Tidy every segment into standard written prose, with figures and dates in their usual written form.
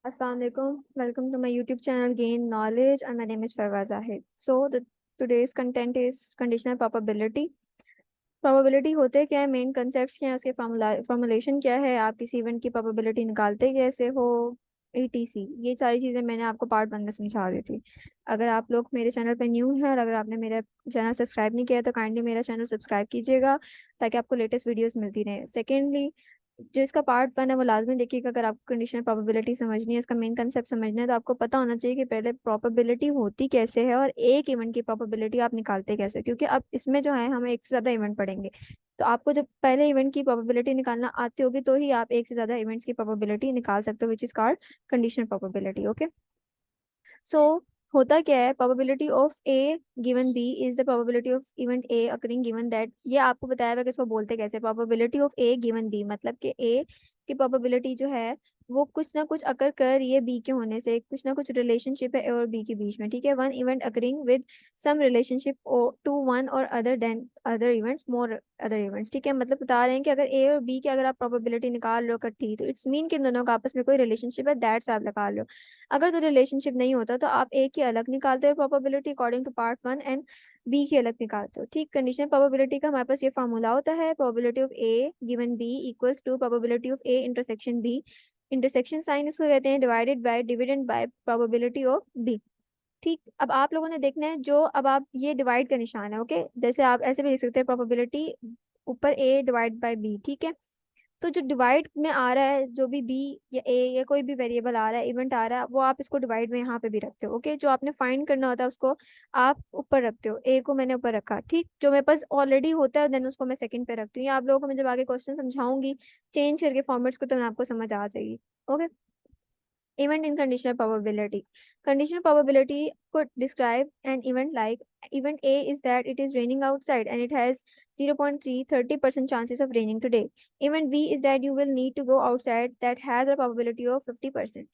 Assalamu alaikum. Welcome to my YouTube channel Gain Knowledge and my name is Farwa Zahid. Today's content is conditional probability. Probability होते क्या है, main concepts क्या है, उसके formulation क्या है, आप किसी इवेंट की प्रोबेबिलिटी निकालते कैसे हो, ATC, ये सारी चीज़ें मैंने आपको पार्ट 1 में समझा दी थी। अगर आप लोग मेरे चैनल पे न्यू हैं और अगर आपने मेरा चैनल सब्सक्राइब नहीं किया तो काइंडली मेरा चैनल सब्सक्राइब कीजिएगा ताकि आपको लेटेस्ट वीडियोस मिलती रहे। सेकेंडली, जो इसका पार्ट 1 है वो लाजमी देखिएगा। अगर आपको कंडीशनल प्रोबेबिलिटी समझनी है, इसका मेन कंसेप्ट समझना है, तो आपको पता होना चाहिए कि पहले प्रोबेबिलिटी होती कैसे है और एक इवेंट की प्रोबेबिलिटी आप निकालते कैसे हो। क्योंकि अब इसमें जो है हम एक से ज़्यादा इवेंट पढ़ेंगे, तो आपको जब पहले इवेंट की प्रोबेबिलिटी निकालना आती होगी तो ही आप एक से ज़्यादा इवेंट्स की प्रोबेबिलिटी निकाल सकते हो, which is called conditional probability. Okay, so होता क्या है, probability of A given B is the probability of event A occurring given that. ये आपको बताया हुआ कि इसको बोलते कैसे, probability of A given B, मतलब कि ए की प्रोबेबिलिटी जो है वो कुछ ना कुछ अकर कर रही है बी के होने से, कुछ ना कुछ रिलेशनशिप है ए और बी के बीच में। ठीक है, one event occurring with some relationship to one और other then other events more other events. ठीक है, मतलब बता रहे हैं कि अगर ए और बी की अगर आप प्रोबेबिलिटी निकाल रहे हो इकट्ठी, तो इट्स मीन कि इन दोनों का आपस में कोई रिलेशनशिप है, दैट्स आप निकाल रहे हो। अगर तो रिलेशनशिप नहीं होता तो आप ए की अलग निकालते हो probability according to part 1 and B की अलग निकालते हो। ठीक, कंडीशनल प्रोबेबिलिटी का हमारे पास ये फार्मूला होता है, probability of A given B equals to probability of A intersection B. Intersection sign इसको कहते हैं divided by dividend by probability of B. ठीक, अब आप लोगों ने देखना है जो अब आप ये डिवाइड का निशान है। ओके, जैसे आप ऐसे भी लिख सकते हैं प्रोबेबिलिटी ऊपर ए डिवाइड बाय बी। ठीक है, तो जो डिवाइड में आ रहा है, जो भी बी या ए या कोई भी वेरिएबल आ रहा है, इवेंट आ रहा है, वो आप इसको डिवाइड में यहाँ पे भी रखते हो। ओके, जो आपने फाइंड करना होता है उसको आप ऊपर रखते हो, ए को मैंने ऊपर रखा। ठीक, जो मेरे पास ऑलरेडी होता है देन उसको मैं सेकंड पे रखती हूँ। ये आप लोगों को मैं जब आगे क्वेश्चन समझाऊंगी चेंज करके फॉर्मेट्स को, तो मैं आपको समझ आ जाएगी। Okay, event in conditional probability. Conditional probability could describe an event like event A is that it is raining outside and it has 0.3 30% chances of raining today. Event B is that you will need to go outside that has a probability of 50%.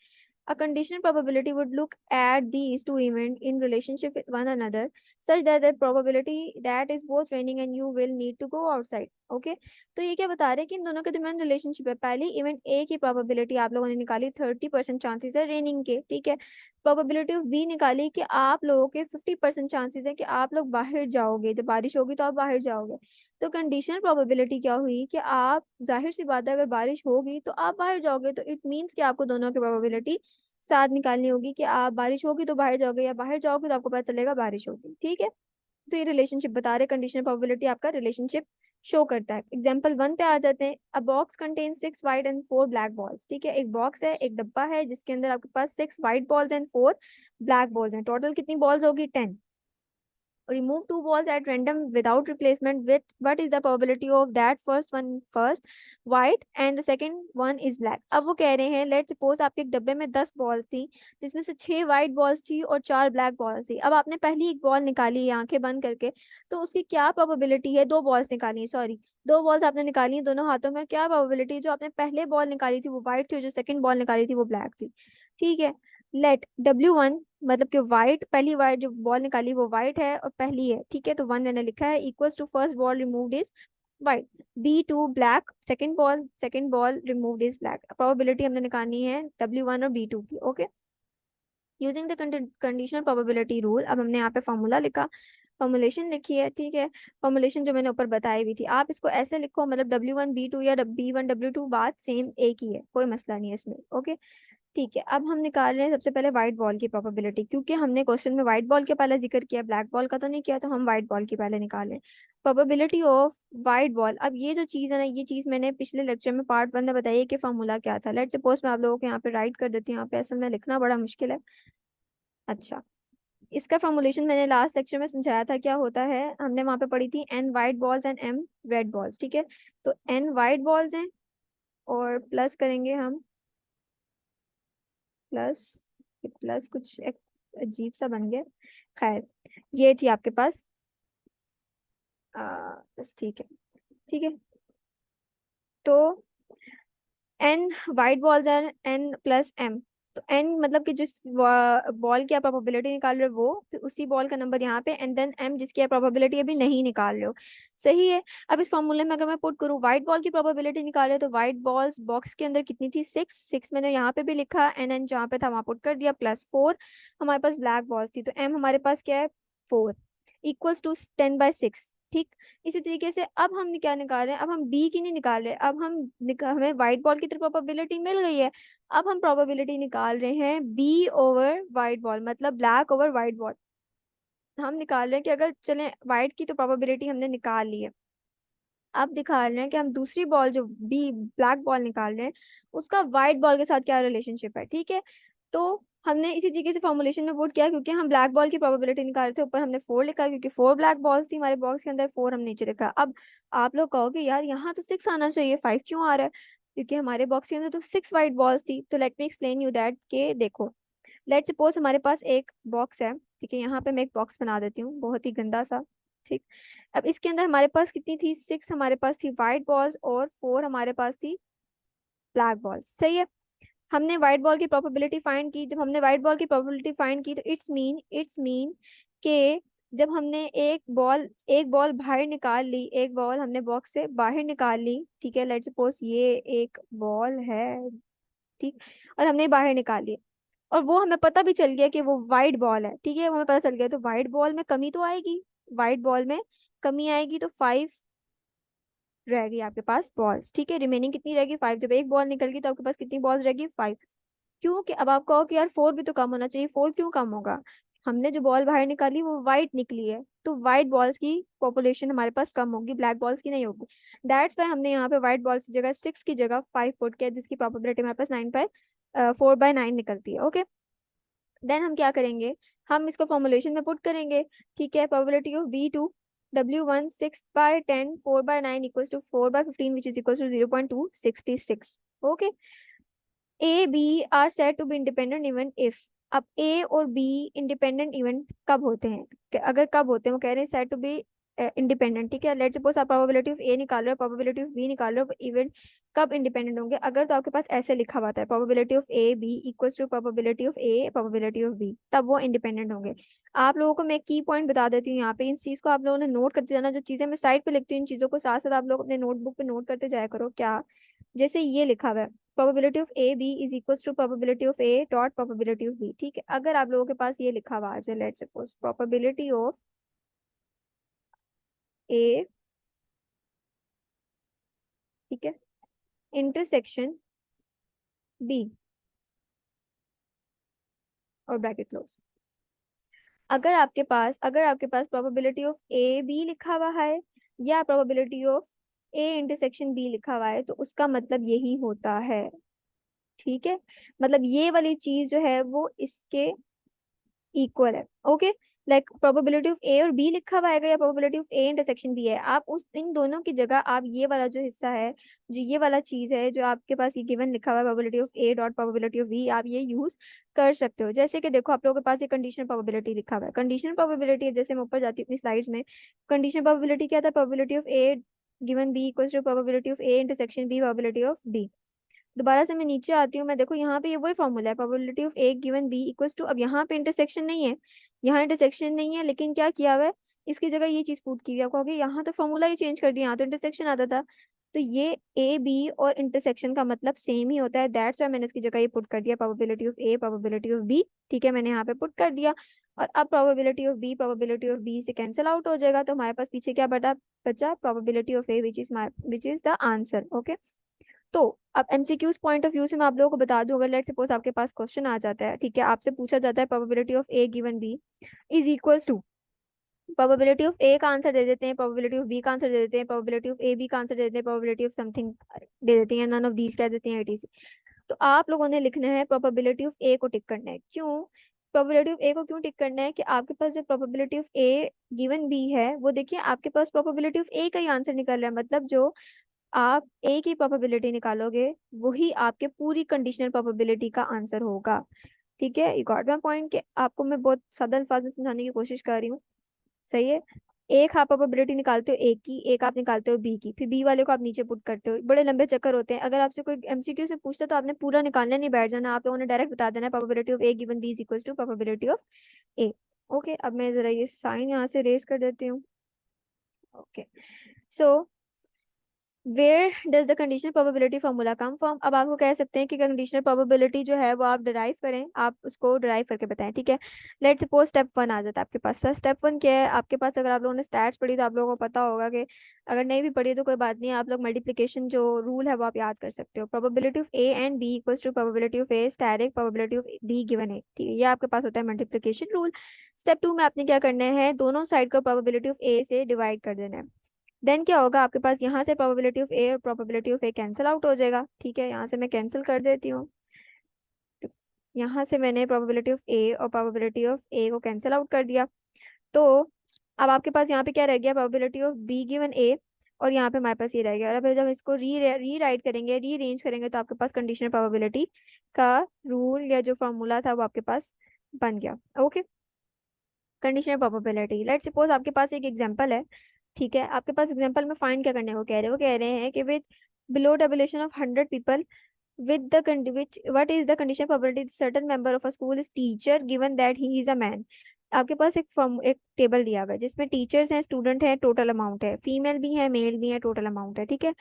A conditional probability would look at these two events in relationship with one another such that the probability that is both raining and you will need to go outside. Okay, तो ये क्या बता रहे हैं कि इन दोनों के दरमियान रिलेशनशिप है। पहली इवेंट ए की प्रोबेबिलिटी आप लोगों ने निकाली 30% चांसेस है रेनिंग के। ठीक है, प्रोबेबिलिटी ऑफ बी निकाली कि आप लोगों के 50% चांसेस है कि आप लोग बाहर जाओगे, जब बारिश होगी तो आप बाहर जाओगे। तो कंडीशनल प्रोबेबिलिटी क्या हुई कि आप, जाहिर सी बात है अगर बारिश होगी तो आप बाहर जाओगे, तो इट मीन्स कि आपको दोनों की प्रोबेबिलिटी साथ निकालनी होगी कि आप बारिश होगी तो बाहर जाओगे या बाहर जाओगे तो आपको पता चलेगा बारिश होगी। ठीक है, तो ये रिलेशनशिप बता रहे, कंडीशनल प्रोबेबिलिटी आपका रिलेशनशिप शो करता है। एग्जाम्पल 1 पे आ जाते हैं। अ box contain 6 white and 4 black balls। ठीक है, एक बॉक्स है, एक डब्बा है जिसके अंदर आपके पास 6 white balls and 4 black balls हैं। टोटल कितनी बॉल्स होगी? 10। remove two balls at random without replacement with what is the probability of that first white and the second one is black। अब वो कह रहे हैं लेट सपोज आपके एक डब्बे में 10 बॉल्स थी जिसमें से 6 वाइट बॉल्स थी और 4 ब्लैक बॉल्स थी। अब आपने पहली एक बॉल निकाली है आंखें बंद करके, तो उसकी क्या प्रोबेबिलिटी है? दो बॉल्स निकाली है, सॉरी, दो बॉल्स आपने निकाली है दोनों हाथों में, क्या प्रोबेबिलिटी? जो आपने पहले बॉल निकाली थी वो व्हाइट थी और जो सेकंड बॉल निकाली थी वो ब्लैक थी। ठीक है, लेट W1, मतलब कि वाइट, पहली वाइट जो बॉल निकाली वो वाइट है और पहली है। ठीक है, तो 1 मैंने लिखा है equals to first ball removed is white. B2 black, second ball removed is black. Probability हमने निकालनी है W1 और B2 की। Okay, using the conditional probability rule, अब हमने यहाँ पे फॉर्मूला लिखा, फॉर्मुलेशन लिखी है। ठीक है, फॉर्मुलेशन जो मैंने ऊपर बताई हुई थी, आप इसको ऐसे लिखो, मतलब W1 B2 या B1 W2 बात सेम एक ही है, कोई मसला नहीं है इसमें। ओके, ठीक है, अब हम निकाल रहे हैं सबसे पहले व्हाइट बॉल की प्रोबेबिलिटी, क्योंकि हमने क्वेश्चन में व्हाइट बॉल के पहले जिक्र किया, ब्लैक बॉल का तो नहीं किया, तो हम व्हाइट बॉल की पहले निकालें। प्रोबेबिलिटी ऑफ व्हाइट बॉल, अब ये जो चीज़ है ना, ये चीज़ मैंने पिछले लेक्चर में पार्ट 1 में बताई है कि फॉर्मूला क्या था। लेट सपोज मैं आप लोगों को यहाँ पे राइट कर देती हूँ, यहाँ पे असल में लिखना बड़ा मुश्किल है। अच्छा, इसका फॉर्मुलेशन मैंने लास्ट लेक्चर में समझाया था, क्या होता है, हमने वहाँ पे पढ़ी थी N white balls and M red balls. ठीक है, तो N वाइट बॉल्स हैं और प्लस करेंगे हम, प्लस, प्लस कुछ एक अजीब सा बन गया, खैर, ये थी आपके पास, बस ठीक है। ठीक है, तो N white balls are N plus M। तो n मतलब कि जिस बॉल की आप प्रोबेबिलिटी निकाल रहे हो वो, फिर उसी बॉल का नंबर यहाँ पे, एंड देन m जिसकी आप प्रोबेबिलिटी अभी नहीं निकाल रहे हो। सही है। अब इस फॉर्मूले में अगर मैं पुट करूँ व्हाइट बॉल की प्रोबेबिलिटी निकाल रहे हो, तो व्हाइट बॉल्स बॉक्स के अंदर कितनी थी, 6 मैंने यहाँ पे भी लिखा, एन एन जहाँ पे था वहां पुट कर दिया, +4 हमारे पास ब्लैक बॉल्स थी, तो m हमारे पास क्या है, 4 = 10/6। ठीक। इसी तरीके से अब हम क्या निकाल रहे हैं, अब हम बी की नहीं निकाल रहे, अब हम हमें व्हाइट बॉल की तो प्रोबेबिलिटी मिल गई है, अब हम प्रोबेबिलिटी निकाल रहे हैं बी ओवर व्हाइट बॉल, मतलब ब्लैक ओवर व्हाइट बॉल। हम निकाल रहे हैं कि अगर चलें व्हाइट की तो प्रोबेबिलिटी हमने निकाल ली है, अब दिखा रहे हैं कि हम दूसरी बॉल जो बी ब्लैक बॉल निकाल रहे हैं उसका व्हाइट बॉल के साथ क्या रिलेशनशिप है। ठीक है। तो हमने इसी तरीके से फॉर्मुलेशन में पुट किया, क्योंकि हम ब्लैक बॉल की प्रोबेबिलिटी निकाल रहे थे, ऊपर हमने 4 लिखा क्योंकि 4 ब्लैक बॉल्स थी हमारे बॉक्स के अंदर, 4 हम नीचे लिखा। अब आप लोग कहोगे यार यहाँ तो 6 आना चाहिए, 5 क्यों आ रहा है, क्योंकि हमारे बॉक्स के अंदर तो 6 व्हाइट बॉल्स थी। तो let me explain you that, के देखो, लेट सपोज हमारे पास एक बॉक्स है, ठीक है, यहाँ पे मैं एक बॉक्स बना देती हूँ बहुत ही गंदा सा। ठीक। अब इसके अंदर हमारे पास कितनी थी, 6 हमारे पास थी व्हाइट बॉल्स और 4 हमारे पास थी ब्लैक बॉल्स। सही है। हमने व्हाइट बॉल की प्रोबेबिलिटी फाइंड की, जब हमने व्हाइट बॉल की प्रोबेबिलिटी फाइंड की तो इट्स मीन के जब हमने एक बॉल बाहर निकाल ली, एक बॉल हमने बॉक्स से बाहर निकाल ली, ठीक है, लेट्स सपोज ये एक बॉल है, ठीक, और हमने बाहर निकाल ली और वो हमें पता भी चल गया कि वो वाइट बॉल है, ठीक है, वो हमें पता चल गया, तो वाइट बॉल में कमी तो आएगी, वाइट बॉल में कमी आएगी, तो 5 रहेगी आपके पास बॉल्स। ठीक है, रिमेनिंग कितनी रहेगी, 5। जब एक बॉल निकल गई तो आपके पास कितनी बॉल्स रहेगी, 5। क्यों, कि अब आप कहो कि यार 4 भी तो कम होना चाहिए, 4 क्यों कम होगा, हमने जो बॉल बाहर निकाली वो वाइट निकली है, तो वाइट बॉल्स की पॉपुलेशन हमारे पास कम होगी, ब्लैक बॉल्स की नहीं होगी। दैट्स वाई हमने यहाँ पे व्हाइट बॉल्स की जगह 6 की जगह 5 पुट किया, जिसकी प्रोबेबिलिटी हमारे पास 4/9 निकलती है। ओके। देन हम क्या करेंगे, हम इसको फॉर्मुलेशन में पुट करेंगे। ठीक है, probability of B2 W1 6/10 4/9 = 4/15 which is equal to 0.266। Okay. A B are said to be independent even if, अब ए और बी इंडिपेंडेंट इवन कब होते हैं, अगर कब होते हैं, वो कह रहे हैं सेड टू बी इंडिपेंडेंट। ठीक है, लेट्स सपोज आप प्रोबेबिलिटी ऑफ ए निकाल रहे हो, प्रोबेबिलिटी ऑफ बी निकाल रहे हो, इवन कब इंडिपेंडेंट होंगे, अगर तो आपके पास ऐसे लिखा हुआ था probability of A B equals to probability of A probability of B, तब वो इंडिपेंडेंट होंगे। आप लोगों को मैं की पॉइंट बता देती हूँ यहाँ पे, इन चीज को आप लोगों ने नोट करते जाना, जो चीजें मैं साइड पे लिखती हूँ इन चीजों को साथ साथ आप लोग अपने नोटबुक पे नोट करते जाया करो। क्या, जैसे ये लिखा हुआ है probability of A B is equals to probability of A dot probability of B. ठीक है, अगर आप लोगों के पास ये लिखा हुआ है, let's suppose probability of A, ठीक है, इंटरसेक्शन बी और ब्रैकेट क्लोज, अगर आपके पास प्रोबेबिलिटी ऑफ ए बी लिखा हुआ है या probability of A intersection B लिखा हुआ है, तो उसका मतलब यही होता है। ठीक है, मतलब ये वाली चीज जो है वो इसके इक्वल है। Okay, like probability of A और बी लिखा हुआ है या probability of A intersection B है, आप उस इन दोनों की जगह आप ये वाला जो हिस्सा है, जो ये वाला चीज है जो आपके पास ये गिवन लिखा हुआ है probability of A dot probability of B, आप ये यूज कर सकते हो। जैसे कि देखो आप लोगों के पास ये कंडीशनल प्रोबेबिलिटी लिखा हुआ है, कंडीशनल प्रोबेबिलिटी जैसे मैं ऊपर जाती हूँ अपनी स्लाइड्स में, कंडीशनल प्रोबेबिलिटी क्या था, probability of A given B equals to probability of A intersection B probability of B. दोबारा से मैं नीचे आती हूँ, मैं देखो यहाँ पे ये वही फॉर्मूला है, probability of A given B equals to, अब यहाँ पे इंटरसेक्शन नहीं है, यहाँ इंटरसेक्शन नहीं है, लेकिन क्या किया हुआ है, इसकी जगह ये चीज पुट की हुई है। आप कहोगे यहाँ तो फॉर्मूला ही चेंज कर दिया, यहाँ तो इंटरसेक्शन आता था, तो ये ए बी और इंटरसेक्शन का मतलब सेम ही होता है, दैट्स व्हाई मैंने इसकी जगह ये पुट कर दिया probability of A probability of B. ठीक है, मैंने यहाँ पे पुट कर दिया, और अब probability of B probability of B से कैंसिल आउट हो जाएगा, तो हमारे पास पीछे क्या बचा probability of A which is the answer. Okay. तो अब एमसीक्यूज पॉइंट ऑफ व्यू से मैं आप लोगों को बता दूं, अगर लेट सपोज आपके पास क्वेश्चन आ जाता है, ठीक है, आपसे पूछा जाता है probability of A given B is equals to, probability of A का आंसर दे देते हैं, प्रोबेबिलिटी ऑफ बी का आंसर दे देते हैं, प्रोबेबिलिटी ऑफ ए बी का आंसर दे देते हैं, प्रोबेबिलिटी ऑफ समथिंग दे देते हैं, नन ऑफ दीज कह देते हैं, एटीसी। तो आप लोगों ने लिखना है प्रोबेबिलिटी ऑफ ए को टिक करना है। क्यों प्रोबेबिलिटी ऑफ ए को क्यों टिक करना है, कि आपके पास जो probability of A given B है वो देखिए आपके पास प्रोबेबिलिटी ऑफ ए का ही आंसर निकल रहा है, मतलब जो आप ए की प्रोबेबिलिटी निकालोगे वही आपके पूरी कंडीशनल प्रोबेबिलिटी का आंसर होगा। ठीक है, यू गॉट माय पॉइंट, कि आपको मैं बहुत सादा अल्फाज में समझाने की कोशिश कर रही हूँ। सही है। एक आप प्रोबेबिलिटी निकालते हो ए की, एक आप निकालते हो बी की, फिर बी वाले को आप नीचे पुट करते हो, बड़े लंबे चक्कर होते हैं। अगर आपसे कोई एमसीक्यू से पूछता तो आपने पूरा निकालने नहीं बैठ जाना, आप लोगों ने डायरेक्ट बता देना probability of A given B is equal to probability of A. Okay, अब मैं जरा ये साइन यहाँ से रेज कर देती हूँ। Okay, so where does the conditional probability formula come from. अब आपको कह सकते हैं कि कंडीशनल प्रोबेबिलिटी जो है वो आप डिराइव करें, आप उसको डिराइव करके बताएं, ठीक है। लेट्स सपोज स्टेप वन आ जाता है आपके पास। सर स्टेप वन क्या है आपके पास? अगर आप लोगों ने स्टैट्स पढ़ी तो आप लोगों को पता होगा कि, अगर नहीं भी पढ़ी तो कोई बात नहीं, आप लोग मल्टीप्लिकेशन जो रूल है वो आप याद कर सकते हो। Probability of A and B equals to probability of A static probability of B given A, ठीक है। ये आपके पास होता है मल्टीप्लिकेशन रूल। स्टेप टू में आपने क्या करना है, दोनों साइड को प्रोबेबिलिटी ऑफ ए से डिवाइड कर देना है। देन क्या होगा आपके पास, यहाँ से प्रोबेबिलिटी ऑफ ए और probability of A cancel out हो जाएगा, ठीक है। यहाँ से मैं कैंसिल कर देती हूँ। यहाँ से मैंने प्रोबेबिलिटी ऑफ ए और प्रोबेबिलिटी ऑफ ए को कैंसिल आउट कर दिया। तो अब आपके पास यहाँ पे क्या रह गया, प्रोबेबिलिटी ऑफ बी गिवन ए, और यहाँ पे हमारे पास ये रह गया। और अब जब इसको री राइट करेंगे, रीअरेंज करेंगे, तो आपके पास कंडीशनल प्रोबेबिलिटी का रूल या जो फॉर्मूला था वो आपके पास बन गया। Okay, conditional probability. Let's suppose आपके पास एक एग्जांपल है, ठीक है। आपके पास एग्जांपल में फाइंड क्या करने को कह रहे हैं, वो कह रहे हैं कि with below tabulation of 100 people with the which what is the condition probability certain member of a school is teacher given that he is a man। आपके पास एक फॉर्म, एक टेबल दिया हुआ है जिसमें टीचर्स हैं, स्टूडेंट है, टोटल अमाउंट है, फीमेल भी है मेल भी है, टोटल अमाउंट है, ठीक है।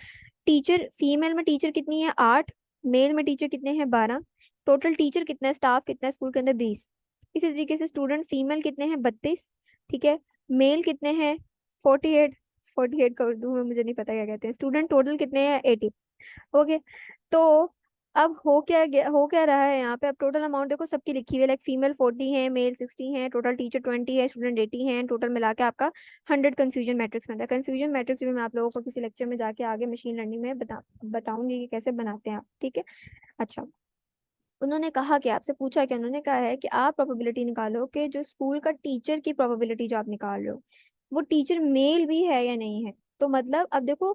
टीचर, फीमेल में टीचर कितनी है 8, मेल में टीचर कितने हैं 12, टोटल टीचर कितना है, स्टाफ कितना है स्कूल के अंदर 20। इसी तरीके से स्टूडेंट फीमेल कितने हैं 32, ठीक है। मेल कितने हैं 48, 48 का उर्दू में मुझे नहीं पता क्या कहते हैं। स्टूडेंट टोटल कितने हैं 80। ओके, तो अब हो क्या रहा है यहाँ पे, अब टोटल अमाउंट देखो सबकी लिखी हुई है, लाइक फीमेल 40 है, मेल 60 है, टोटल टीचर 20 है, स्टूडेंट 80 है, टोटल मिला के आपका 100 कंफ्यूजन मैट्रिक्स बन रहा है। कंफ्यूजन मैट्रिक्स भी मैं आप लोगों को किसी लेक्चर में जाके आगे मशीन लर्निंग में बताऊंगी कि कैसे बनाते हैं आप, ठीक है। अच्छा, उन्होंने कहा कि आपसे पूछा कि, उन्होंने कहा है कि आप प्रोबेबिलिटी निकालो कि जो स्कूल का टीचर की प्रोबेबिलिटी जो आप निकाल रहे हो वो टीचर मेल भी है या नहीं है। तो मतलब अब देखो,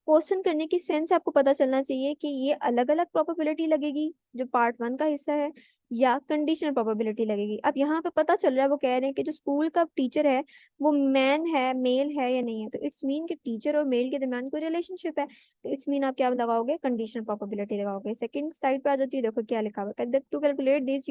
क्वेश्चन करने की सेंस आपको पता चलना चाहिए कि ये अलग अलग प्रोबेबिलिटी लगेगी जो पार्ट वन का हिस्सा है, या कंडीशनल प्रोबेबिलिटी लगेगी। अब यहाँ पे पता चल रहा है, वो कह रहे हैं कि जो स्कूल का टीचर है वो मैन है, मेल है या नहीं है, तो इट्स मीन कि टीचर और मेल के दरमियान कोई रिलेशनशिप है, तो इट्स मीन आप क्या लगाओगे, कंडीशनल प्रोबेबिलिटी लगाओगे। सेकंड साइड पे आ जाती है, देखो क्या लिखा हुआ है, to calculate this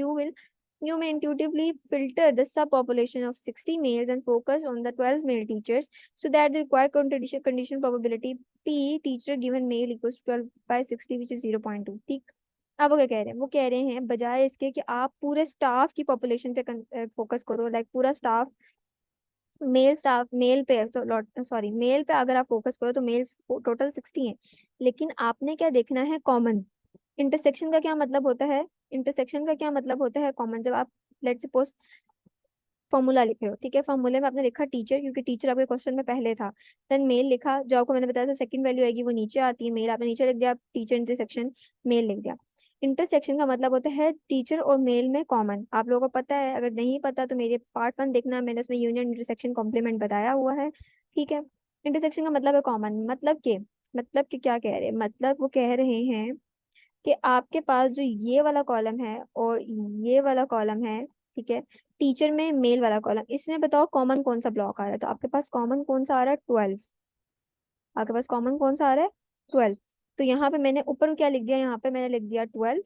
you may intuitively filter the subpopulation of 60 males and focus on the 12 male teachers so that the required condition probability P teacher given male equals 12 by 60 which is 0.2, ठीक। अब वो क्या कह रहे हैं, वो कह रहे हैं बजाय इसके कि आप पूरे स्टाफ की पॉपुलेशन पे फोकस करो, लाइक पूरा स्टाफ मेल पे, सॉरी मेल पे अगर आप फोकस करो तो मेल्स टोटल 60 हैं, लेकिन आपने क्या देखना है, कॉमन। इंटरसेक्शन का क्या मतलब होता है, इंटरसेक्शन का क्या मतलब होता है कॉमन। जब आप लेट्स सपोज फॉर्मूला लिख रहे हो, ठीक है, फॉर्मूले में आपने लिखा टीचर क्योंकि टीचर आपके क्वेश्चन में पहले था, देन मेल लिखा, जो आपको मैंने बताया था सेकंड वैल्यू आएगी वो नीचे आती है, मेल आपने नीचे लिख दिया, टीचर इंटरसेक्शन मेल लिख दिया। इंटरसेक्शन का मतलब होता है टीचर और मेल में कॉमन। आप लोगों को पता है, अगर नहीं पता तो मेरे पार्ट वन देखना, मैंने उसमें यूनियन इंटरसेक्शन कॉम्प्लीमेंट बताया हुआ है, ठीक है। इंटरसेक्शन का मतलब है कॉमन, मतलब कि क्या कह रहे हैं, मतलब वो कह रहे हैं कि आपके पास जो ये वाला कॉलम है और ये वाला कॉलम है, ठीक है, टीचर में मेल वाला कॉलम, इसमें बताओ कॉमन कौन सा ब्लॉक आ रहा है। तो आपके पास कॉमन कौन सा आ रहा है, 12। आपके पास कॉमन कौन सा आ रहा है, 12। तो यहाँ पे मैंने ऊपर क्या लिख दिया, यहाँ पे मैंने लिख दिया 12,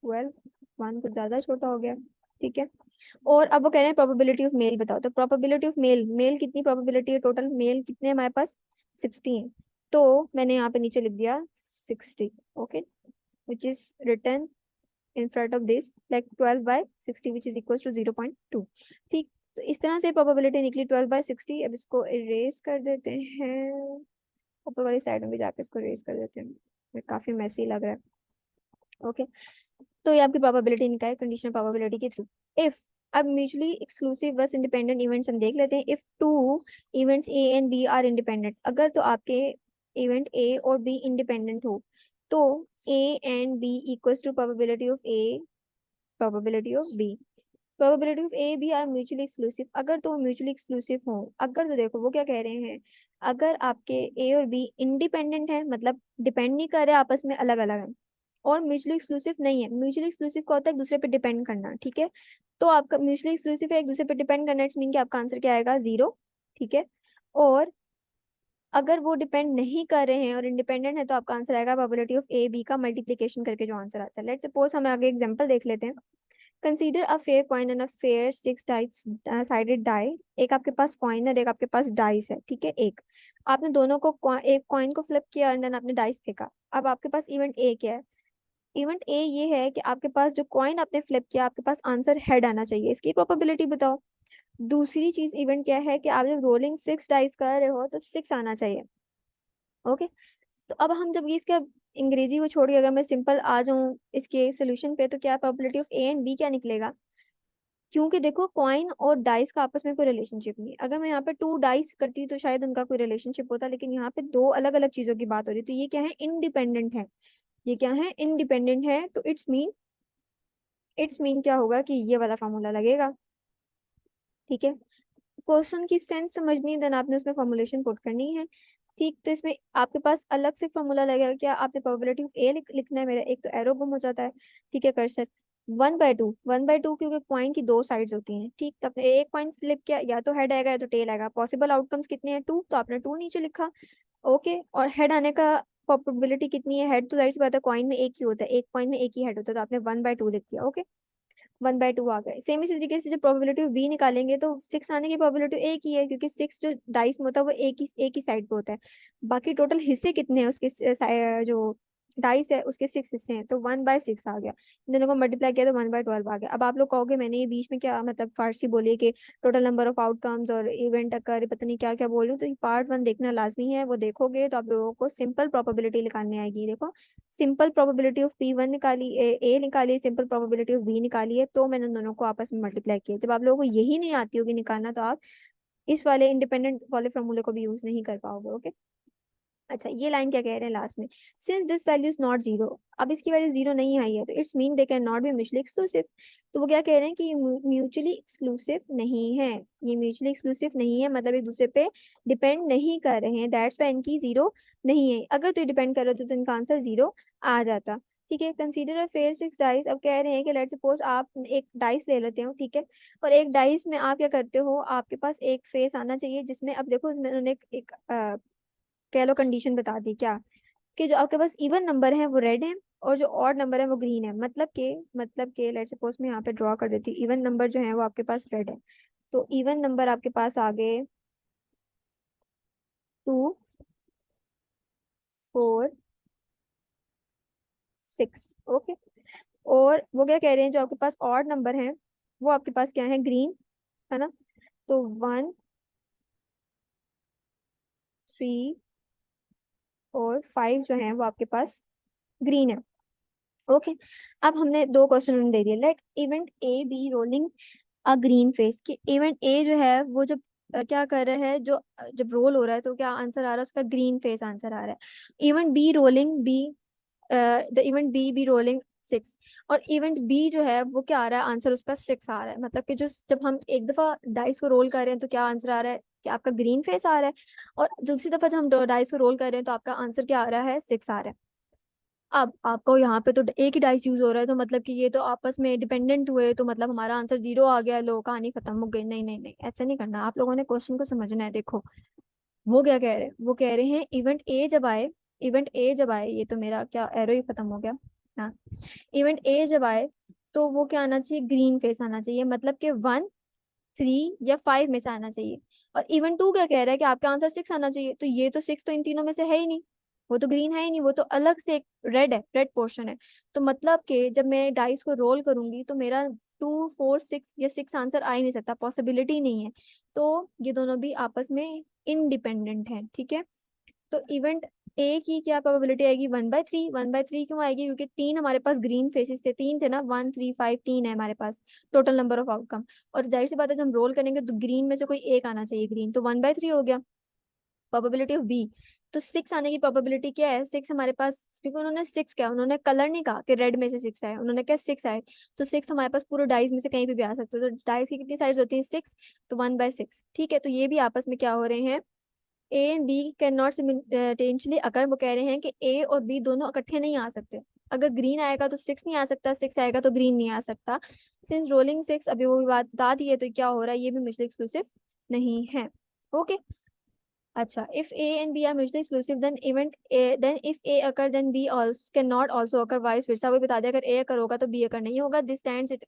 12, वन कुछ ज्यादा छोटा हो गया, ठीक है। और अब वो कह रहे हैं प्रोबेबिलिटी ऑफ मेल बताओ, तो प्रोबेबिलिटी ऑफ मेल, मेल कितनी प्रोबेबिलिटी है, टोटल मेल कितने हैं हमारे पास 60 हैं, तो मैंने यहाँ पे नीचे लिख दिया 60, okay, which is written in front of this like 12 by 60 which is equals to 0.2, ठीक। तो इस तरह से प्रोबेबिलिटी निकली 12 by 60। अब इसको इरेज कर देते हैं, ऊपर वाली साइड में भी जाके इसको इरेज कर देते हैं, ये काफी मैसी लग रहा है, ओके। तो ये आपकी प्रोबेबिलिटी निकाले कंडीशनल प्रोबेबिलिटी के थ्रू। इफ, अब म्यूचुअली एक्सक्लूसिव बस इंडिपेंडेंट इवेंट्स हम देख लेते हैं। If two events A and B are independent, अगर तो आपके इवेंट ए और बी इंडिपेंडेंट हो तो A and B equals to probability of A probability of B. Probability of A B are mutually exclusive, अगर तो म्यूचुअली एक्सक्लूसिव हो, अगर तो देखो वो क्या कह रहे हैं, अगर आपके ए और बी इंडिपेंडेंट है मतलब डिपेंड नहीं कर रहे आपस में, अलग अलग है, और म्यूचुअली एक्सक्लूसिव नहीं है। म्यूचुअली एक्सक्लूसिव का होता है एक दूसरे पे डिपेंड करना, ठीक है। तो आपका म्यूचुअली एक्सक्लूसिव है, एक दूसरे पे डिपेंड करना, इट्स मीन कि आपका आंसर क्या आएगा, 0, ठीक है। और अगर वो डिपेंड नहीं कर रहे हैं और इंडिपेंडेंट है तो आपका आंसर आएगा प्रोबेबिलिटी ऑफ ए बी का मल्टीप्लिकेशन करके जो आंसर आता है। लेट्स सपोज हम आगे एग्जांपल देख लेते हैं। Consider a fair coin and a fair six dice sided die. एक आपके पास कॉइन है और एक आपके पास डाइस है, ठीक है। एक आपने दोनों को एक कॉइन को फ्लिप किया एंड देन आपने डाइस फेंका। अब आपके पास इवेंट ए क्या है? इवेंट ए ये है कि आपके पास जो कॉइन आपने फ्लिप किया, आपके पास आंसर हेड आना चाहिए। इसकी प्रोबेबिलिटी बताओ। दूसरी चीज इवेंट क्या है कि आप जब रोलिंग सिक्स डाइस कर रहे हो तो सिक्स आना चाहिए। ओके। तो अब हम जब ये इसका अंग्रेजी को छोड़ के अगर मैं सिंपल आ जाऊं इसके सोल्यूशन पे, तो क्या probability of A and B क्या निकलेगा? क्योंकि देखो कॉइन और डाइस का आपस में कोई रिलेशनशिप नहीं है। अगर मैं यहाँ पे टू डाइस करती तो शायद उनका कोई रिलेशनशिप होता, लेकिन यहाँ पे दो अलग अलग चीजों की बात हो रही है, तो ये क्या है, इंडिपेंडेंट है। ये क्या है, इंडिपेंडेंट है। तो इट्स मीन क्या होगा कि ये वाला फॉर्मूला लगेगा, ठीक है। क्वेश्चन की सेंस समझनी है, देन आपने उसमें फॉर्मुलेशन पुट करनी है, ठीक। तो इसमें आपके पास अलग से फॉर्मूला लगेगा। क्या आपने प्रोबेबिलिटी ऑफ ए लिखना है, मेरा एक तो एरो गुम हो जाता है, ठीक है, कर्सर 1/2, 1/2 क्योंकि कॉइन की दो साइड्स होती हैं, ठीक। तो आपने एक कॉइन फ्लिप किया, या तो हेड आएगा या तो टेल आएगा। पॉसिबल आउटकम्स कितने हैं, 2, तो आपने 2 नीचे लिखा, ओके। और हेड आने का प्रोबेबिलिटी कितनी है? हेड तो जाहिर सी बात है, कॉइन में एक ही होता है, एक कॉइन में एक ही हेड होता है, तो आपने 1/2 लिख दिया, ओके। 1/2 आ गए। सेम इसी तरीके से जब प्रोबेबिलिटी ऑफ बी निकालेंगे तो 6 आने की प्रोबेबिलिटी एक ही है, क्योंकि 6 जो डाइस में होता है वो एक ही साइड पे होता है। बाकी टोटल हिस्से कितने हैं उसके, जो डाइस है उसके 6 हिस्से हैं, तो 1/6 आ गया। इन दोनों को मल्टीप्लाई किया तो 1/12 आ गया। अब आप लोग कहोगे मैंने ये बीच में क्या मतलब फारसी बोली है कि टोटल नंबर ऑफ आउटकम्स और इवेंट अकर पता नहीं क्या क्या बोल रही हूँ। तो ये पार्ट 1 देखना लाजमी है, वो देखोगे तो आप लोगों को सिंपल प्रोबेबिलिटी निकालनी आएगी। देखो, सिंपल प्रोबेबिलिटी ऑफ P1 निकाली, ए निकाली, सिंपल प्रोबेबिलिटी ऑफ बी निकाली है, तो मैंने दोनों को आपस में मल्टीप्लाई किया। जब आप लोगों को यही नहीं आती होगी निकालना, तो आप इस वाले इंडिपेंडेंट वाले फॉर्मूले को भी यूज नहीं कर पाओगे, ओके। अच्छा, ये लाइन क्या कह रहे हैं लास्ट में, since this value is not zero. अब इसकी वैल्यू जीरो नहीं आई है, तो it's mean they can not be mutually exclusive. तो वो क्या कह रहे हैं कि ये म्यूचुअली एक्सक्लूसिव नहीं है। ये म्यूचुअली एक्सक्लूसिव नहीं है, मतलब एक दूसरे पे डिपेंड नहीं कर रहे हैं, दैट्स वाई इनकी जीरो नहीं है। अगर तो डिपेंड कर रहे होते तो इनका आंसर जीरो आ जाता, ठीक है। Consider a fair six dice. अब कह रहे हैं कि लेट्स सपोज आप एक डाइस ले लेते हो, ठीक है। और एक डाइस में आप क्या करते हो, आपके पास एक फेस आना चाहिए जिसमें, अब देखो उन्होंने एक कह लो कंडीशन बता दी, क्या कि जो आपके पास इवन नंबर है वो रेड है और जो ऑड नंबर है वो ग्रीन है। मतलब के लेट्स सपोज मैं यहाँ पे ड्रॉ कर देती हूँ, इवन नंबर जो है वो आपके पास रेड है, तो इवन नंबर आपके पास आ गए 2, 4, 6, ओके। और वो क्या कह रहे हैं, जो आपके पास ऑड नंबर है वो आपके पास क्या है, ग्रीन, है ना। तो 1, 3 और 5 जो है वो आपके पास ग्रीन है, ओके। अब हमने दो क्वेश्चन दे दिए। Let event A be rolling a green face. कि इवेंट ए जो है वो जब क्या कर रहा है, जो जब रोल हो रहा है तो क्या आंसर आ रहा है उसका, ग्रीन फेस आंसर आ रहा है। Event B rolling B, the event B be rolling 6। और इवेंट बी जो है वो क्या आ रहा है, आंसर उसका 6 आ रहा है। मतलब कि जो जब हम एक दफा डाइस को रोल कर रहे हैं तो क्या आंसर आ रहा है, कि आपका ग्रीन फेस आ रहा है। और दूसरी दफा जब हम डाइस को रोल कर रहे हैं तो आपका आंसर क्या आ रहा है, 6 आ रहा है। अब आपको यहाँ पे तो एक ही डाइस यूज हो रहा है, तो मतलब कि ये तो आपस में डिपेंडेंट हुए, तो मतलब हमारा आंसर 0 आ गया, लो कहानी खत्म हो गई। नहीं नहीं नहीं, ऐसा नहीं करना। आप लोगों ने क्वेश्चन को समझना है। देखो वो क्या कह रहे हैं, वो कह रहे हैं इवेंट ए जब आए, ये तो मेरा क्या एरो ही खत्म हो गया। हाँ, इवेंट ए जब आए तो वो क्या आना चाहिए, ग्रीन फेस आना चाहिए। मतलब कि 1, 3 या 5 में से आना चाहिए। और इवन टू क्या कह रहा है कि आपका आंसर 6 आना चाहिए, तो ये तो 6 तो इन तीनों में से है ही नहीं। वो तो ग्रीन है ही नहीं, वो तो अलग से एक रेड है, रेड पोर्शन है। तो मतलब कि जब मैं डाइस को रोल करूंगी तो मेरा 2, 4, 6 या 6 आंसर आ ही नहीं सकता, पॉसिबिलिटी नहीं है। तो ये दोनों भी आपस में इनडिपेंडेंट है, ठीक है। तो इवेंट ए की क्या प्रोबेबिलिटी आएगी, 1/3। 1/3 क्यों आएगी, क्योंकि तीन हमारे पास ग्रीन फेसेस थे, तीन थे ना, 1, 3, 5, 3 है हमारे पास टोटल नंबर ऑफ आउटकम। और जाहिर सी बात है जब हम रोल करेंगे तो ग्रीन में से कोई एक आना चाहिए ग्रीन, तो 1/3 हो गया। प्रोबेबिलिटी ऑफ बी, तो 6 आने की प्रोबेबिलिटी क्या है, 6 हमारे पास, क्योंकि उन्होंने 6 क्या, उन्होंने कलर नहीं कहा कि रेड में से 6 आए, उन्होंने क्या 6 आए। तो 6 हमारे पास पूरे डाइस में से कहीं पे भी आ सकते हैं, तो डाइस की कितनी साइड्स होती है, 6, तो 1/6, ठीक है। तो ये भी आपस में क्या हो रहे हैं, A and B can not simultaneously occur. वो कह रहे हैं कि ए और बी दोनों इकट्ठे नहीं आ सकते। अगर ग्रीन आएगा तो 6 नहीं आ सकता, 6 आएगा तो ग्रीन नहीं आ सकता। सिंस रोलिंग 6 अभी वो भी बात बता दी है, तो क्या हो रहा है, ये भी म्यूचुअली एक्सक्लूसिव नहीं है। ओके। अच्छा, if A and B are mutually exclusive, then if A occur, then B also cannot also occur, vice versa। वही बता दिया, अगर A occur होगा तो B occur नहीं होगा। This stands it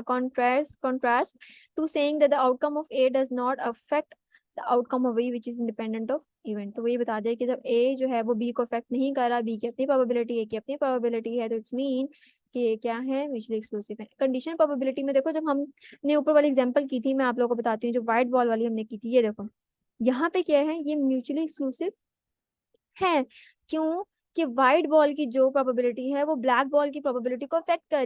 contrast to saying that the outcome of A does not affect the outcome of B, which is independent of event। तो वही बता दिया कि जब A जो है वो B को अफेक्ट नहीं कर रहा, B की अपनी प्रोबेबिलिटी, A की अपनी प्रोबेबिलिटी है, तो इट्स मीन कि ये क्या है, म्यूचुअली एक्सक्लूसिव है। कंडीशन प्रोबेबिलिटी में देखो, जब हमने ऊपर वाली एग्जांपल की थी, मैं आप लोगों को बताती हूँ, जो व्हाइट बॉल वाली हमने की थी, ये देखो यहाँ पे क्या है, ये म्यूचुअली एक्सक्लूसिव है। क्यों? कि व्हाइट बॉल की जो प्रोबेबिलिटी है वो ब्लैक बॉल की प्रोबेबिलिटी को अफेक्ट कर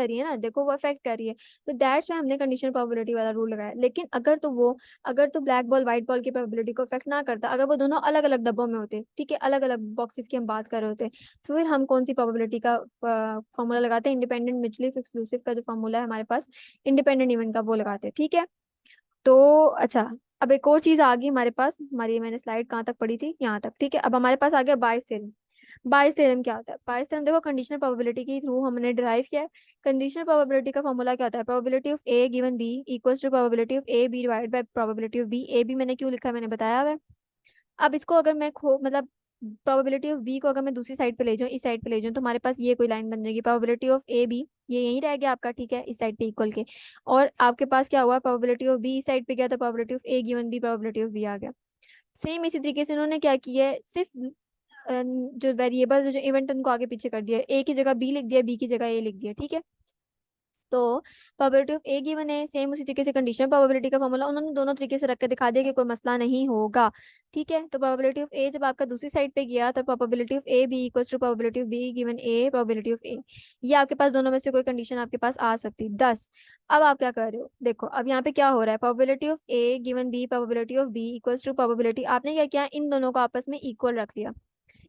रही है ना, देखो वो अफेक्ट कर रही है। तो दैट्स व्हाई हमने कंडीशनल प्रोबेबिलिटी वाला रूल लगाया। लेकिन अगर तो ब्लैक बॉल व्हाइट बॉल की प्रोबेबिलिटी को अफेक्ट ना करता, अगर वो दोनों अलग अलग डब्बों में होते, ठीक है, अलग अलग बॉक्सेस की हम बात कर रहे होते, तो फिर हम कौन सी प्रोबेबिलिटी का फॉर्मूला लगाते हैं? इंडिपेंडेंट म्यूचुअली एक्सक्लूसिव का जो फॉर्मूला है हमारे पास, इंडिपेंडेंट इवेंट का, वो लगाते हैं। ठीक है। तो अच्छा, अब एक और चीज आ गई हमारे पास, हमारी मैंने स्लाइड कहाँ तक पढ़ी थी, यहाँ तक। ठीक है, अब हमारे पास आ गया बायस थ्योरम। बायस थ्योरम क्या होता है? बायस थ्योरम देखो कंडीशनल प्रोबेबिलिटी के थ्रू हमने डिराइव किया है। कंडीशनल प्रोबेबिलिटी का फॉर्मूला क्या होता है? Probability of A given B equals to probability of A B divided by probability of B. A B मैंने क्यों लिखा है, मैंने बताया हुआ है। अब इसको अगर मैं खो मतलब प्रोबेबिलिटी ऑफ बी को अगर मैं दूसरी साइड पे ले जाऊँ, इस साइड पे ले जाऊँ, तो हमारे पास ये कोई लाइन बन जाएगी, प्रोबेबिलिटी ऑफ ए बी, ये यहीं रह गया आपका, ठीक है, इस साइड पे इक्वल के। और आपके पास क्या हुआ, प्रोबेबिलिटी ऑफ बी इस साइड पे गया, तो probability of A given B, probability of B आ गया। सेम इसी तरीके से उन्होंने क्या किया है, सिर्फ जो वेरिएबल जो इवेंट उनको आगे पीछे कर दिया, ए की जगह बी लिख दिया, बी की जगह ए लिख दिया। ठीक है। तो प्रोबेबिलिटी ऑफ ए गिवन है, सेम उसी तरीके से कंडीशनल प्रोबेबिलिटी का फॉर्मूला उन्होंने दोनों तरीके से रख के दिखा दिया कि कोई मसला नहीं होगा। ठीक है। तो प्रोबेबिलिटी ऑफ ए जब आपका दूसरी साइड पे गया, तो probability of A B equals to probability of B given A, probability of A. ये आपके पास दोनों में से कोई कंडीशन आपके पास आ सकती 10। अब आप क्या कर रहे हो, देखो अब यहाँ पे क्या हो रहा है, probability of A given B, probability of B equals to probability, आपने क्या किया, इन दोनों को आपस में इक्वल रख लिया।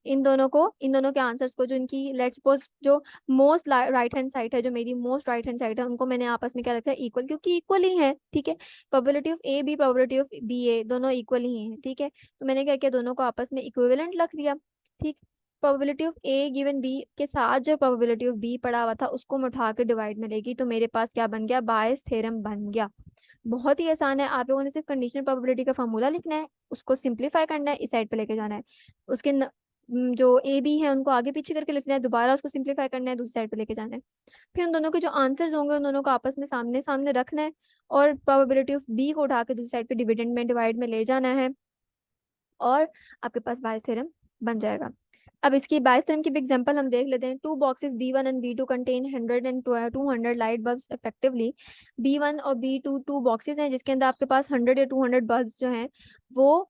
इन दोनों के आंसर्स को, जो इनकी लेट्स सपोज जो मोस्ट राइट हैंड साइड है, जो मेरी मोस्ट राइट हैंड साइड है, उनको मैंने आपस में क्या रखा है, इक्वल, क्योंकि इक्वल ही है। ठीक है। Probability of A B, probability of B A, दोनों इक्वल ही हैं। ठीक है। तो मैंने क्या किया, दोनों को आपस में इक्विवेलेंट रख लिया। ठीक। Probability of A given B के साथ जो प्रोबेबिलिटी ऑफ बी पड़ा हुआ था, उसको मैं उठा के डिवाइड में लेगी, तो मेरे पास क्या बन गया, बायस थ्योरम बन गया। बहुत ही आसान है, आप लोगों ने सिर्फ कंडीशनल प्रोबेबिलिटी का फॉर्मूला लिखना है, उसको सिंप्लीफाई करना है, इस साइड पे लेके जाना है। उसके जो ए बी है उनको आगे पीछे करके लिखना है, दोबारा उसको सिंप्लीफाई करना है, दूसरी साइड पे लेके जाना है। फिर उन दोनों के जो आंसर्स होंगे, उन दोनों को आपस में सामने सामने रखना है, और प्रोबेबिलिटी ऑफ बी को उठा के दूसरी साइड पे डिविडेंड में, डिवाइड में ले जाना है, और आपके पास बायस थ्योरम बन जाएगा। अब इसकी बायस थ्योरम की भी एग्जांपल हम देख लेते हैं। Two boxes B1 and B2 contain 100 and 200 light bulbs effectively. B1 और B2 टू बॉक्सेस हैं जिसके अंदर आपके पास 100 या 200 बल्ब्स जो हैं वो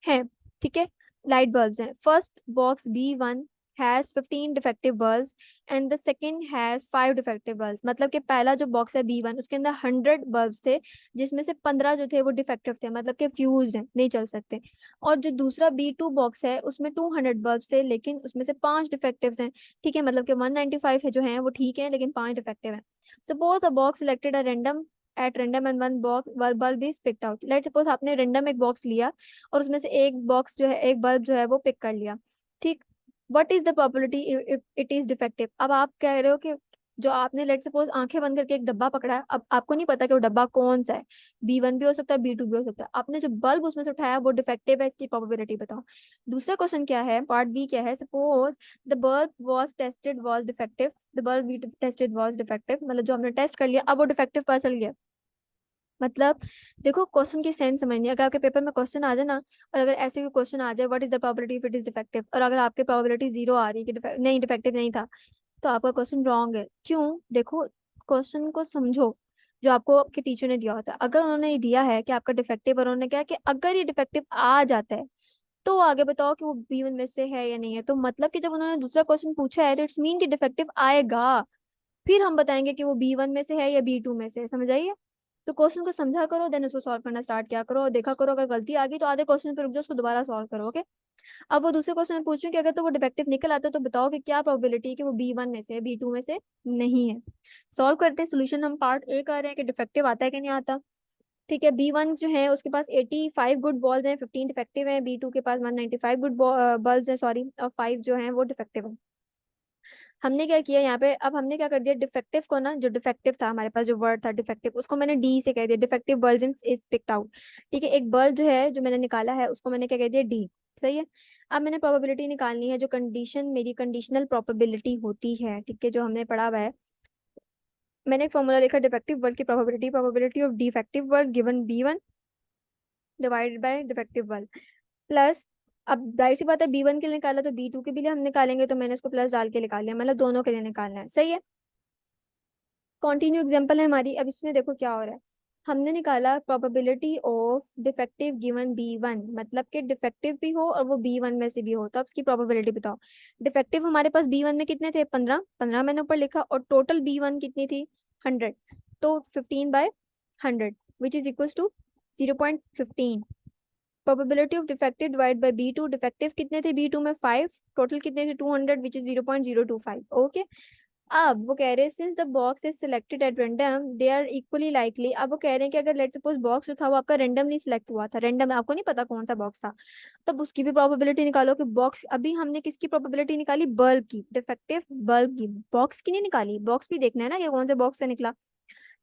हैं। ठीक है। लाइट बल्ब्स हैं। First box B1 has 15 defective bulbs and the second has 5 defective bulbs. मतलब कि पहला जो बॉक्स है B1, उसके अंदर 100 बल्ब्स थे, जिसमें से 15 जो थे वो डिफेक्टिव थे, मतलब कि फ्यूज्ड हैं, नहीं चल सकते। और जो दूसरा B2 बॉक्स है, उसमें 200 बल्ब्स थे, लेकिन उसमें से 5 डिफेक्टिव्स हैं। ठीक है, मतलब कि 195 है जो हैं वो ठीक है, लेकिन 5 डिफेक्टिव हैं। Suppose a box selected a random at random and one box bulb is picked out. Let suppose आपने रैंडम एक बॉक्स लिया, और उसमें से एक बल्ब जो है वो पिक कर लिया। ठीक। What is the probability it is defective? अब आप कह रहे हो कि जो आपने लेट सपोज आंखें बंद करके एक डब्बा पकड़ा है, अब आपको नहीं पता कि वो डब्बा कौन सा है, B1 भी हो सकता है, B2 भी हो सकता है। आपने जो बल्ब उसमें से उठाया वो डिफेक्टिव है, इसकी प्रोबेबिलिटी बताओ। दूसरा क्वेश्चन क्या है, पार्ट बी क्या है, suppose the bulb was tested was defective, the bulb we tested was defective, मतलब जो हमने टेस्ट कर लिया अब वो डिफेक्टिव पता चल गया। मतलब देखो क्वेश्चन की सेंस समझनी है। अगर आपके पेपर में क्वेश्चन आ जाए ना, और अगर ऐसे कोई क्वेश्चन आ जाए, what is the probability if it is defective, और अगर आपके प्रोबेबिलिटी 0 आ रही है कि नहीं डिफेक्टिव नहीं था, तो आपका क्वेश्चन रॉन्ग है। क्यों? देखो क्वेश्चन को समझो, जो आपको आपके टीचर ने दिया होता है। अगर उन्होंने ये दिया है कि आपका डिफेक्टिव, और उन्होंने कहा कि अगर ये डिफेक्टिव आ जाता है, तो आगे बताओ कि वो B1 में से है या नहीं है। तो मतलब कि जब उन्होंने दूसरा क्वेश्चन पूछा है, तो इट्स मीन कि डिफेक्टिव आएगा, फिर हम बताएंगे कि वो B1 में से है या B2 में से है। समझ आइए? तो क्वेश्चन को समझा करो, देन उसको सॉल्व करना स्टार्ट किया करो, और देखा करो अगर गलती आ गई तो आधे क्वेश्चन पे रुक जाओ, उसको दोबारा सॉल्व करो। ओके। अब वो दूसरे क्वेश्चन में पूछ रही हूँ कि अगर तो वो डिफेक्टिव निकल आता है, तो बताओ कि क्या प्रोबेबिलिटी है कि वो B1 में से है, B2 में से नहीं है। सॉल्व करते हैं। सोल्यूशन हम पार्ट ए कर रहे हैं कि डिफेक्टिव आता है कि नहीं आता। ठीक है। B1 जो है उसके पास 85 गुड बॉल्स हैं, 15 डिफेक्टिव हैं। B2 के पास 195 गुड बल्ब्स हैं, सॉरी, और 5 जो हैं वो डिफेक्टिव हैं। हमने क्या किया यहाँ पे, अब हमने क्या कर दिया, डिफेक्टिव को ना, जो डिफेक्टिव था हमारे पास, जो वर्ड था डिफेक्टिव, उसको मैंने डी से कह दिया, defective bulb is picked out. ठीक है, एक बल्ब जो है जो मैंने निकाला है उसको मैंने क्या कह दिया, डी। सही है। अब मैंने प्रोबेबिलिटी निकालनी है, जो कंडीशन मेरी कंडीशनल प्रोबेबिलिटी होती है, ठीक है, जो हमने पढ़ा हुआ है। मैंने एक फॉर्मूला लिखा, डिफेक्टिव बल्ब की probability, probability of defective bulb given B1 divided by defective bulb plus, अब जाहिर सी बात है B1 के लिए निकाला तो B2 के भी लिए हम निकालेंगे, तो मैंने इसको प्लस डाल के निकाल लिया, मतलब दोनों के लिए निकालना है। सही है। कॉन्टिन्यू एग्जाम्पल है हमारी। अब इसमें देखो क्या हो रहा है, हमने निकाला probability of defective given B1, मतलब कि डिफेक्टिव भी हो और वो B1 में से भी हो, तो अब इसकी प्रोबेबिलिटी बताओ। डिफेक्टिव हमारे पास B1 में कितने थे, 15 मैंने ऊपर लिखा, और टोटल B1 कितनी थी, 100, तो 15/100 which is equal to 0.15। Probability of defective divide by B2, defective कितने थे B2 में, 5, टोटल कितने थे 200 विच इज 0.025। ओके। अब वो कह रहे हैं since the box is selected at random they are equally likely. अब वो कह रहे हैं कि अगर लेट्स सपोज बॉक्स जो था वो आपका रैंडमली सिलेक्ट हुआ था, रैंडम, आपको नहीं पता कौन सा बॉक्स था, तब उसकी भी प्रोबेबिलिटी निकालो कि बॉक्स, अभी हमने किसकी प्रोबेबिलिटी निकाली, बल्ब की, डिफेक्टिव बल्ब की, बॉक्स की नहीं निकाली, बॉक्स भी देखना है ना कि कौन से बॉक्स से निकला।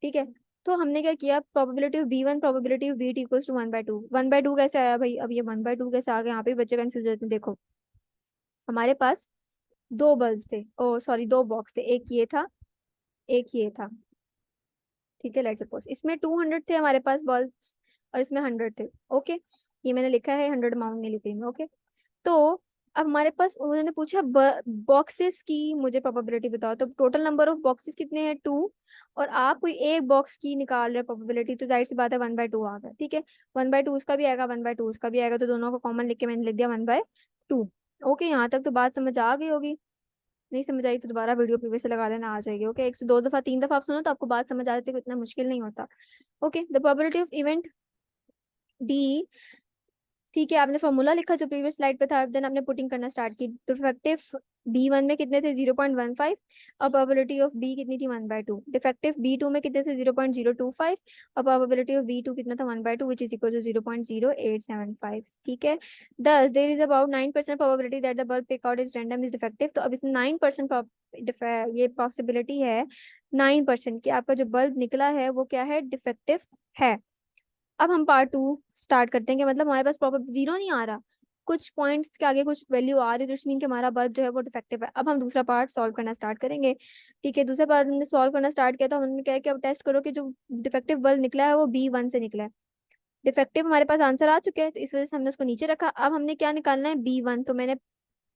ठीक है। तो हमने क्या किया, probability of B1 probability of B2 equals to 1/2। 1/2 कैसे आया भाई, अब ये 1/2 कैसे आ गया, यहाँ पे बच्चे कंफ्यूज होते हैं। देखो हमारे पास दो बल्ब थे, ओ सॉरी दो बॉक्स थे, एक ये था, एक ये था। ठीक है, लेट सपोज इसमें 200 थे हमारे पास बल्ब्स, और इसमें 100 थे। ओके। ये मैंने लिखा है, 100 अमाउंट नहीं लिख रही मैं। ओके। तो अब हमारे पास उन्होंने पूछा बॉक्सेस की मुझे प्रोबेबिलिटी बताओ, तो टोटल नंबर ऑफ बॉक्सेस कितने हैं, 2, और आप कोई एक बॉक्स की निकाल रहे प्रोबेबिलिटी, तो जाहिर सी बात है 1/2 आ गया। ठीक है। 1/2 उसका भी आएगा, 1/2 उसका भी आएगा, तो दोनों को कॉमन लिख के मैंने लिख दिया 1/2। ओके, यहाँ तक तो बात समझ आ गई होगी। नहीं समझ आई तो दोबारा वीडियो प्रीवियस से लगा लेना, आ जाएगी। ओके, 102 दफा 3 दफा आप सुनो तो आपको बात समझ आ जाती है, इतना मुश्किल नहीं होता। Okay, the probability of event D. ठीक है, आपने फॉर्मूला लिखा जो प्रीवियस स्लाइड पे था, देन आपने पुटिंग करना स्टार्ट की। डिफेक्टिव B1 में कितने थे, 0.15, और प्रोबेबिलिटी ऑफ B कितनी थी, 1/2। डिफेक्टिव B2 में कितने थे, 0.025, और प्रोबेबिलिटी ऑफ B2 कितना था, 1/2 विच इज इक्वल टू 0.0875। ठीक है। Thus there is about 9% probability that the bulb pick out is random is defective. तो अब इसमें 9% ये पॉसिबिलिटी है, 9% कि आपका जो बल्ब निकला है वो क्या है, डिफेक्टिव है। अब हम पार्ट 2 स्टार्ट करते हैं, कि मतलब हमारे पास प्रॉपर जीरो नहीं आ रहा, कुछ पॉइंट्स के आगे कुछ वैल्यू आ रही है, तो मीन कि हमारा बल्ब जो है वो डिफेक्टिव है। अब हम दूसरा पार्ट सॉल्व करना स्टार्ट करेंगे। ठीक है, दूसरा पार्ट हमने सॉल्व करना स्टार्ट किया, तो हमने क्या है कि अब टेस्ट करो कि जो डिफेक्टिव बल्ब निकला है वो B1 से निकला है। डिफेक्टिव हमारे पास आंसर आ चुके हैं, तो इस वजह से हमने उसको नीचे रखा। अब हमने क्या निकालना है, B1। तो मैंने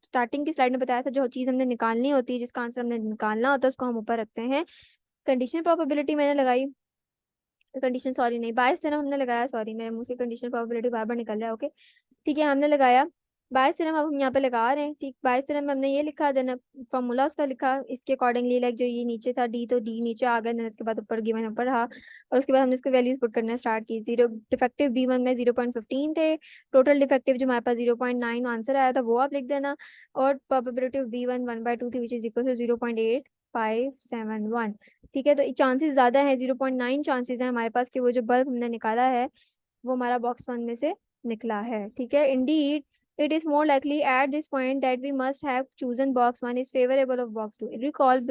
स्टार्टिंग की स्लाइड में बताया था, जो चीज़ हमने निकालनी होती है, जिसका आंसर हमने निकालना होता है, उसको हम ऊपर रखते हैं। कंडीशन प्रोबेबिलिटी मैंने लगाई, कंडीशन सॉरी नहीं, बायस थ्योरम हमने लगाया, सॉरी मेरे मुंह से कंडीशन प्रोबेबिलिटी बार बार निकल रहा है। ओके। ठीक है, हमने लगाया बायस थ्योरम, अब हम यहाँ पे लगा रहे हैं। ठीक, बायस थ्योरम में हमने ये लिखा, देन फॉर्मूला उसका लिखा इसके अकॉर्डिंगली, लाइक जो ये नीचे था डी, तो डी नीचे आ गया, देन उसके बाद ऊपर गिवन ऊपर रहा, और उसके बाद हमने इसको वैल्यूज पुट करना स्टार्ट की। जीरो डिफेक्टिव B1 में 0.15 थे, टोटल डिफेक्टिव जो हमारे पास 0.9 आंसर आया था वो आप लिख देना, और प्रोबेबिलिटी ऑफ B1 1/2 थी विच इज इक्वल टू 0.8571। ठीक है, तो चांसेस ज्यादा है, 0.9 चांसेस है हमारे पास कि वो जो बल्ब हमने निकाला है वो हमारा बॉक्स 1 में से निकला है। ठीक है, Indeed it is more likely at this point that we must have chosen box 1 is favorable of box 2. Recall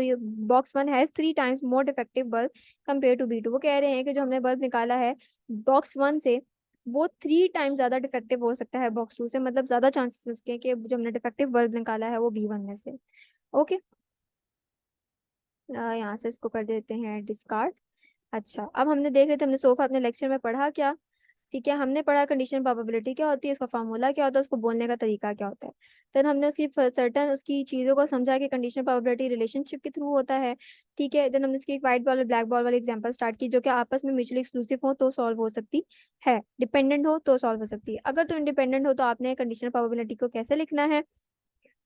box 1 has 3 times more defective bulb compared to B2। वो कह रहे हैं कि जो हमने बल्ब निकाला है बॉक्स 1 से, वो 3 टाइम्स ज्यादा डिफेक्टिव हो सकता है बॉक्स 2 से, मतलब ज्यादा चांसेस उसके कि जो हमने डिफेक्टिव बल्ब निकाला है वो B1 में से। ओके। यहाँ से इसको कर देते हैं डिस्कार्ड। अच्छा, अब हमने देख लेते, हमने सोफा अपने लेक्चर में पढ़ा क्या। ठीक है, हमने पढ़ा कंडीशन प्रोबेबिलिटी क्या होती है, इसका फार्मूला क्या होता है, उसको बोलने का तरीका क्या होता है। देन हमने उसकी सर्टन उसकी चीज़ों को समझा कि कंडीशन प्रोबेबिलिटी रिलेशनशिप के थ्रू होता है। ठीक है, देन हमने उसकी एक वाइट बॉल और ब्लैक बॉल वाली एग्जांपल स्टार्ट की, जो कि आपस में म्यूचुअली एक्सक्लूसिव हो तो सॉल्व हो सकती है, डिपेंडेंट हो तो सॉल्व हो सकती है। अगर तो इंडिपेंडेंट हो तो आपने कंडीशन प्रोबेबिलिटी को कैसे लिखना है,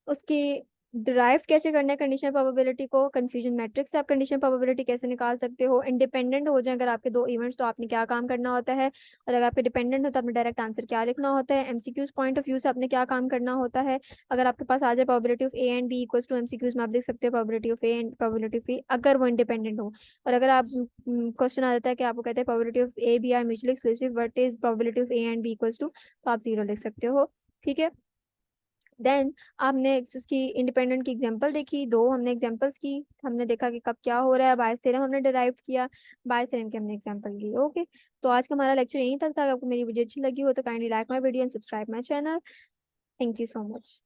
उसकी डिराइव कैसे करना है कंडीशन प्रोबेबिलिटी को, कंफ्यूजन मैट्रिक्स से आप कंडीशन प्रोबेबिलिटी कैसे निकाल सकते हो। इंडिपेंडेंट हो जाए अगर आपके दो इवेंट्स, तो आपने क्या काम करना होता है, और अगर आपके डिपेंडेंट हो तो आपने डायरेक्ट आंसर क्या लिखना होता है। एमसीक्यूज पॉइंट ऑफ व्यू से आपने क्या काम करना होता है, अगर आपके पास आ जाए probability of A and B equals to MCQs में आप देख सकते हो probability of A and probability of A, अगर वो इंडिपेंडेंट हो। और अगर आप क्वेश्चन आ जाता है कि आपको कहते हैं probability of A B are mutually exclusive, what is probability of A and B equals to, तो आप 0 लिख सकते हो। ठीक है। देन आपने उसकी इंडिपेंडेंट की एग्जांपल देखी, दो हमने एग्जांपल्स की, हमने देखा कि कब क्या हो रहा है, बायस थ्योरम हमने डिराइव किया, बायस थ्योरम की हमने एग्जांपल की। ओके, तो आज का हमारा लेक्चर यहीं तक था। अगर आपको मेरी वीडियो अच्छी लगी हो तो kindly like my video and subscribe my channel. Thank you so much.